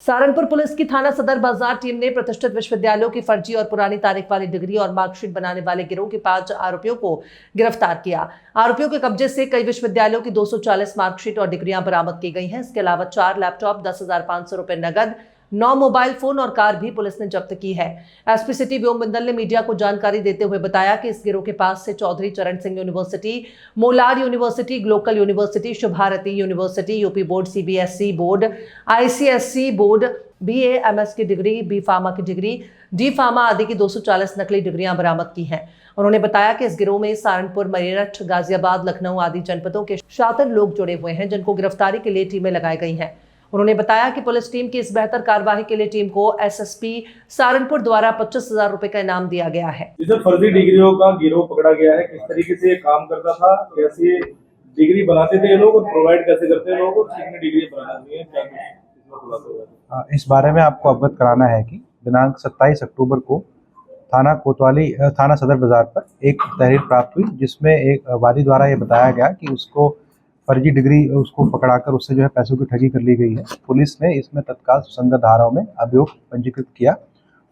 Saharanpur police की थाना सदर बाजार टीम ने प्रतिष्ठित विश्वविद्यालयों की फर्जी और पुरानी तारीख वाली डिग्री और मार्कशीट बनाने वाले गिरोह के 5 आरोपियों को गिरफ्तार किया। आरोपियों के कब्जे से कई विश्वविद्यालयों की 240 मार्कशीट और डिग्रियां बरामद की गई हैं। इसके अलावा 4 लैपटॉप, 10,500 रुपए नगद, 9 मोबाइल फोन और कार भी पुलिस ने जब्त की है। एसपी सिटी व्योम बिंदल ने मीडिया को जानकारी देते हुए बताया कि इस गिरोह के पास से चौधरी चरण सिंह यूनिवर्सिटी, मोलार university, Glocal university, Shubh Bharti university, UP board, CBSE board, ICSE board, BA-MS की डिग्री, बी फार्मा की डिग्री, डी फार्मा आदि की 240 नकली डिग्रियां बरामद की हैं। उन्होंने बताया कि इस गिरोह में सहारनपुर, मेरठ, गाजियाबाद, लखनऊ आदि जनपदों के शातिर लोग जुड़े हुए हैं, जिनको गिरफ्तारी के लिए टीमें लगाई गई हैं। उन्होंने बताया कि पुलिस टीम की इस बेहतर कार्यवाही के लिए टीम को एसएसपी सहारनपुर द्वारा 25,000 रुपए का इनाम दिया गया है। जिसे फर्जी डिग्रियों का गिरोह पकड़ा गया है, किस तरीके से काम करता था, कैसे डिग्री बनाते थे ये लोग और प्रोवाइड कैसे करते हैं लोगों को, कितनी डिग्री बनानी है, क्या कुछ इस बारे में आपको अवगत कराना है कि दिनांक 27 अक्टूबर को थाना कोतवाली थाना सदर बाजार पर एक तहरीर प्राप्त हुई, जिसमें एक वादी द्वारा ये बताया गया कि उसको फर्जी डिग्री उसको पकड़ाकर उससे जो है पैसों की ठगी कर ली गई है। पुलिस ने इसमें तत्काल सुसंगत धाराओं में अभियोग पंजीकृत किया।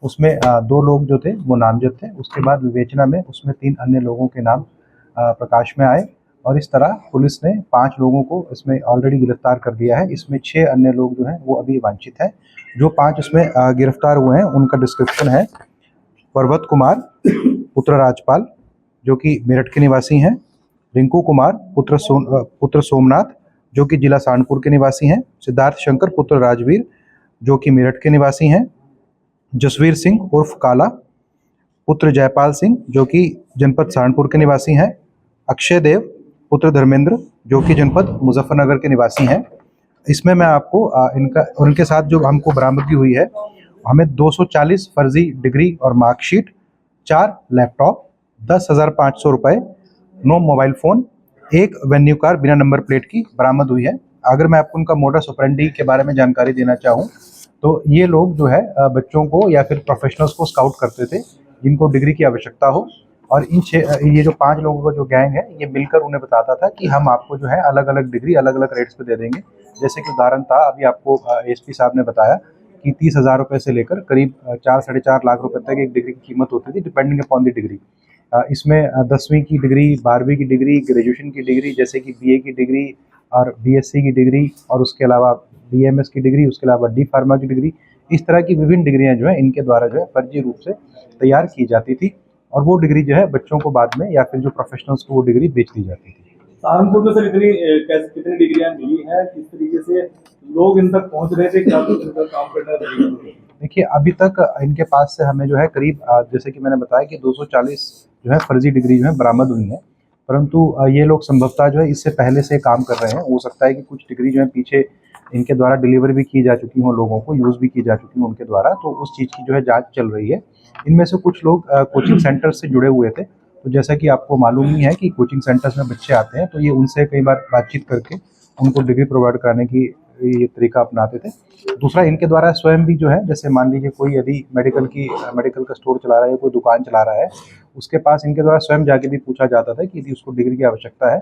उसमें 2 लोग जो थे वो नामजद थे। उसके बाद विवेचना में उसमें 3 अन्य लोगों के नाम प्रकाश में आए और इस तरह पुलिस ने 5 लोगों को इसमें ऑलरेडी गिरफ्तार कर दिया है। इसमें 6 अन्य लोग जो हैं वो अभी वांछित हैं। जो 5 इसमें गिरफ्तार हुए हैं उनका डिस्क्रिप्शन है: पर्वत कुमार पुत्र राजपाल जो कि मेरठ के निवासी हैं, रिंकू कुमार पुत्र सोमनाथ जो कि जिला सहारनपुर के निवासी हैं, सिद्धार्थ शंकर पुत्र राजवीर जो कि मेरठ के निवासी हैं, जसवीर सिंह उर्फ काला पुत्र जयपाल सिंह जो कि जनपद सहारनपुर के निवासी हैं, अक्षय देव पुत्र धर्मेंद्र जो कि जनपद मुजफ्फरनगर के निवासी हैं। इसमें मैं आपको उनके साथ जो हमको बरामदगी हुई है, हमें 240 फर्जी डिग्री और मार्कशीट, 4 लैपटॉप, 10,500 रुपये, 9 मोबाइल फ़ोन, 1 वेन्यू कार बिना नंबर प्लेट की बरामद हुई है। अगर मैं आपको उनका मोडस ऑपरेंडी के बारे में जानकारी देना चाहूँ तो ये लोग जो है बच्चों को या फिर प्रोफेशनल्स को स्काउट करते थे जिनको डिग्री की आवश्यकता हो, और ये जो 5 लोगों का जो गैंग है ये मिलकर उन्हें बताता था कि हम आपको जो है अलग अलग डिग्री अलग अलग रेट्स पे दे देंगे। जैसे कि उदाहरण था, अभी आपको एसपी साहब ने बताया कि 30,000 रुपये से लेकर करीब 4-4.5 लाख रुपए तक एक डिग्री की कीमत होती थी, डिपेंडिंग अपॉन द डिग्री। इसमें 10वीं की डिग्री, 12वीं की डिग्री, ग्रेजुएशन की डिग्री जैसे कि BA की डिग्री और BSc की डिग्री और उसके अलावा BMS की डिग्री, उसके अलावा डी फार्मा की डिग्री, इस तरह की विभिन्न डिग्रियां जो है इनके द्वारा जो है फर्जी रूप से तैयार की जाती थी और वो डिग्री जो है बच्चों को बाद में या फिर जो प्रोफेशनल्स को वो डिग्री बेच दी जाती थी। सहारनपुर में सर कितनी डिग्रियां मिली हैं, किस तरीके से लोग इन तक पहुंच रहे थे, क्या कुछ इनका काम करना चाहिए? देखिए, अभी तक इनके पास से हमें जो है करीब जैसे कि मैंने बताया कि 240 जो है फर्जी डिग्री जो है बरामद हुई हैं, परंतु ये लोग संभवतः जो है इससे पहले से काम कर रहे हैं। हो सकता है कि कुछ डिग्री जो है पीछे इनके द्वारा डिलीवर भी की जा चुकी हों, लोगों को यूज़ भी की जा चुकी हों उनके द्वारा, तो उस चीज़ की जो है जांच चल रही है। इनमें से कुछ लोग कोचिंग सेंटर से जुड़े हुए थे, तो जैसा कि आपको मालूम ही है कि कोचिंग सेंटर्स में बच्चे आते हैं तो ये उनसे कई बार बातचीत करके उनको डिग्री प्रोवाइड कराने की ये तरीका अपनाते थे। दूसरा, इनके द्वारा स्वयं भी जो है, जैसे मान लीजिए कोई यदि मेडिकल का स्टोर चला रहा है, कोई दुकान चला रहा है, उसके पास इनके द्वारा स्वयं जाके भी पूछा जाता था कि यदि उसको डिग्री की आवश्यकता है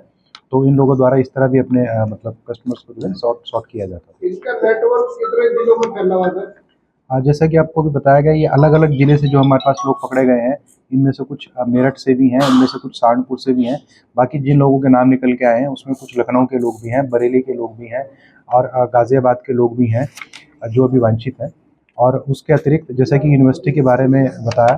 तो इन लोगों द्वारा इस तरह भी अपने मतलब कस्टमर्स को जो है सॉर्ट किया जाता है। इसका नेटवर्क कितने जिलों में फैला हुआ है? जैसा कि आपको भी बताया गया, ये अलग अलग ज़िले से जो हमारे पास लोग पकड़े गए हैं, इनमें से कुछ मेरठ से भी हैं, इनमें से कुछ सहारनपुर से भी हैं। बाकी जिन लोगों के नाम निकल के आए हैं उसमें कुछ लखनऊ के लोग भी हैं, बरेली के लोग भी हैं और गाज़ियाबाद के लोग भी हैं जो अभी वांछित हैं। और उसके अतिरिक्त जैसा कि यूनिवर्सिटी के बारे में बताया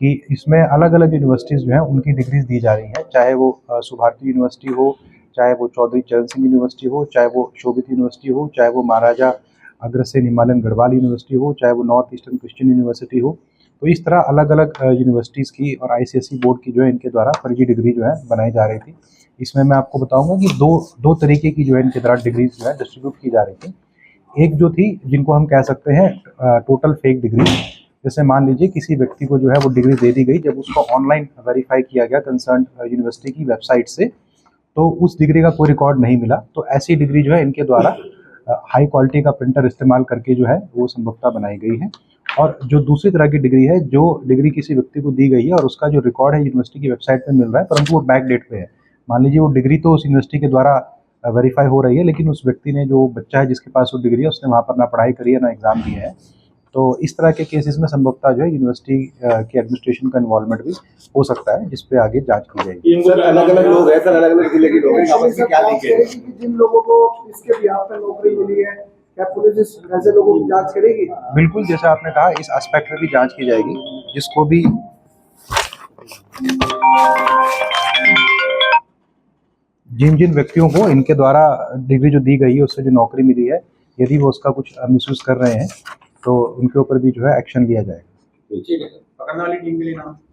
कि इसमें अलग अलग यूनिवर्सिटीज़ जो हैं उनकी डिग्रीज दी जा रही हैं, चाहे वो सुभारती यूनिवर्सिटी हो, चाहे वो चौधरी चरण सिंह यूनिवर्सिटी हो, चाहे वो शोभित यूनिवर्सिटी हो, चाहे वो महाराजा अग्रसेन हिमालयन गढ़वाल यूनिवर्सिटी हो, चाहे वो नॉर्थ ईस्टर्न क्रिश्चियन यूनिवर्सिटी हो। तो इस तरह अलग अलग यूनिवर्सिटीज़ की और ICSE बोर्ड की जो है इनके द्वारा फर्जी डिग्री जो है बनाई जा रही थी। इसमें मैं आपको बताऊंगा कि दो तरीके की जो है इनके द्वारा डिग्रीज जो है डिस्ट्रीब्यूट की जा रही थी। एक जो थी जिनको हम कह सकते हैं टोटल फेक डिग्री, जैसे मान लीजिए किसी व्यक्ति को जो है वो डिग्री दे दी गई, जब उसको ऑनलाइन वेरीफाई किया गया कंसर्न यूनिवर्सिटी की वेबसाइट से तो उस डिग्री का कोई रिकॉर्ड नहीं मिला। तो ऐसी डिग्री जो है इनके द्वारा हाई क्वालिटी का प्रिंटर इस्तेमाल करके जो है वो संभवतः बनाई गई है। और जो दूसरी तरह की डिग्री है, जो डिग्री किसी व्यक्ति को दी गई है और उसका जो रिकॉर्ड है यूनिवर्सिटी की वेबसाइट पे मिल रहा है, परंतु वो बैक डेट पे है। मान लीजिए वो डिग्री तो उस यूनिवर्सिटी के द्वारा वेरीफाई हो रही है, लेकिन उस व्यक्ति ने, जो बच्चा है जिसके पास वो डिग्री है, उसने वहाँ पर ना पढ़ाई करी है ना एग्ज़ाम दिए हैं। तो इस तरह के केसेस में संभवतः जो है यूनिवर्सिटी की एडमिनिस्ट्रेशन का इन्वॉल्वमेंट भी हो सकता है, जिस पे आगे जांच की जाएगी। इनको सर अलग अलग लोग हैं, सर अलग अलग जिले के लोग हैं, आपस में क्या बात लिंक है? करेगी कि जिन लोगों को इसके बिहाफ पे नौकरी मिली है, क्या पुलिस ऐसे लोगों की जांच करेगी? बिल्कुल, जैसा आपने कहा, इस एस्पेक्ट में भी जांच की जाएगी। जिसको भी जिन जिन व्यक्तियों को इनके द्वारा डिग्री जो दी गई है उससे जो नौकरी मिली है, यदि वो उसका कुछ मिसयूज कर रहे हैं तो उनके ऊपर भी जो है एक्शन लिया जाएगा। ठीक है, पकड़ने वाली टीम के लिए नाम